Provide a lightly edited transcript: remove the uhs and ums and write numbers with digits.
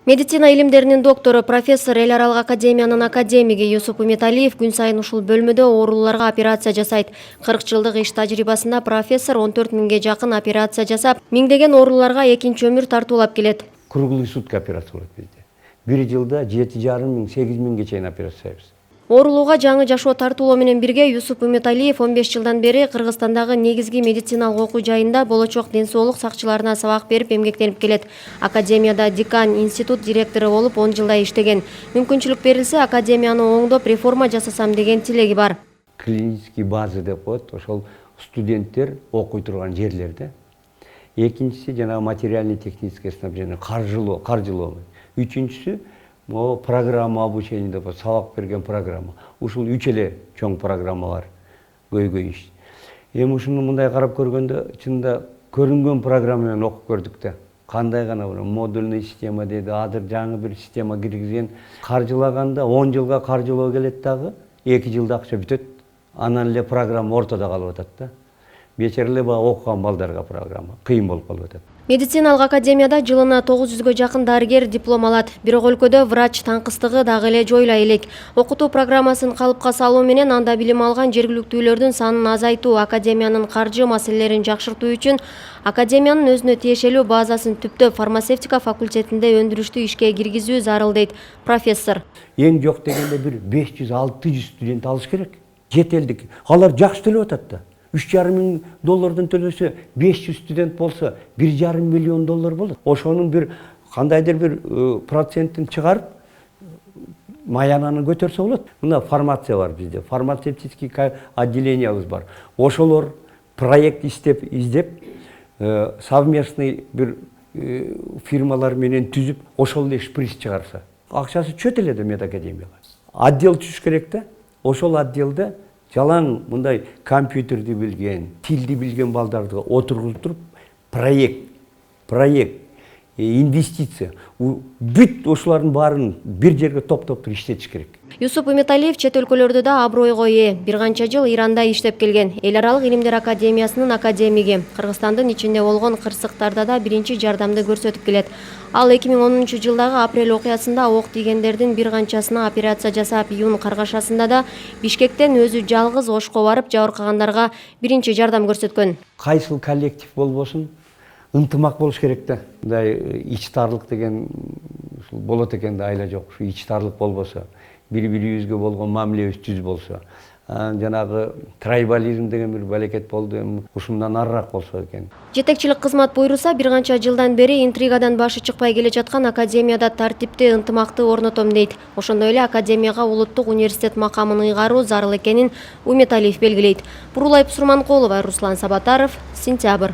Медицина илимдеринин доктору, профессор, эл аралык академиянын академиги Юсуп Үмүталиев күн сайын ушул бөлмөдө ооруларга операция жасайт. 40 жылдык иш тажрыйбасында профессор 14 миңге жакын операция жасап, миңдеген ооруларга экинчи өмүр тартуулап келет. Круглый сутки операция болот бизде. Бир жылда 7,5 миң, 8 миңге чейин операция жасайбыз. Оорулууга жаңы жашоо тартуулоо менен бирге Юсуп Үмүталиев 15 жылдан бери Кыргызстандагы негизги медициналык окуу жайында болочок ден соолук сакчыларына сабак берип эмгектенип келет. Академияда декан, институт директору болуп 10 жылдай иштеген. Мүмкүнчүлүк берилсе, академияны оңдоп реформа жасасам деген тилеги бар. Клинический база деп коет, ошол студенттер окуй турган жерлерде. Экинчиси жана материальный технический снабжение, каржылоо. Үчүнчүсү программа обучения деп сабак берген программа. Ушул 3 эле чоң программалар көйгөй иш. Эми ушуну мындай карап көргөндө чында көрүнгөн программа менен окуп көрдүк да. Кандай гана бир модульный система деди, азыр жаңы бир система киргизген. Каржылаганда 10 жылга каржылоо келет дагы, 2 жылда акча бүтөт. Анан эле программа ортодо калып атат да. Бечереле окуган балдарга программа кыйын болуп калып атат. Медициналык академияда жылына 900гө жакын дарыгер диплом алат. Бирок өлкөдө врач таңкыстыгы дагы эле жоюла элек. Окутуу программасын калыпка салуу менен анда билим алган жергиликтүүлөрдүн санын азайтуу, академиянын каржы маселелерин жакшыртуу үчүн академиянын өзүнө тиешелүү базасын түптөп фармацевтика факультетинде өндүрүштү ишке киргизүү зарыл дейт профессор. Эң жок дегенде бир 500-600 студент алыш керек. Жетелдик. Алар жакшы төлөп атат да. $3,5 миң төлөсө, 500 студент болсо, $1,5 миллион болот. Ошонун бир кандайдыр бир процентин чыгарып, маянаны көтөрсө болот. Мына фармация бар бизде, фармацевтический отделениябыз бар. Ошолор проект издеп, совместный бир фирмалар менен түзүп, ошол эле шприц чыгарса. Акчасы чөт эле да медакадемияга. Отдел түзүш керек да. Ошол отделде жалаң мындай компьютерди билген, тилди билген балдарды отургузуп туруп, проект, инвестиция, бүт ошолардын баарын бир жерге топтоп иштетиш керек. Юсуп Үмүталиев чет өлкөлөрдө да абройго ээ. Бир канча жыл Иранда иштеп келген. Эл аралык илимдер академиясынын академиги. Кыргызстандын ичинде болгон кырсыктарда да биринчи жардамды көрсөтүп келет. Ал 2010 жылдагы апрель окуясында ок тийгендердин бир канчасына операция жасап, июнь каргашасында да Бишкектен өзү жалгыз Ошко барып жабыркагандарга биринчи жардам көрсөткөн. Кайсыл коллектив болбосун, ынтымак болуш керек да. Мындай ичтарлык деген болот экен да, айла жок. Ушу ичтарлык болбосо, бири-бирибизге болгон мамилебиз түз болсо, жанагы трайбализм деген бир балекет болду, ушундан арыраак болсо экен. Жетекчилик кызмат буйруса, бир канча жылдан бери интригадан башы чыкпай келе жаткан академияда тартипти, ынтымакты орнотом дейт. Ошондой эле академияга улуттук университет макамын ыйгаруу зарыл экенин Үмүталиев белгилейт. Бурулай Пусурманкулова, Руслан Сабатаров, Сентябрь.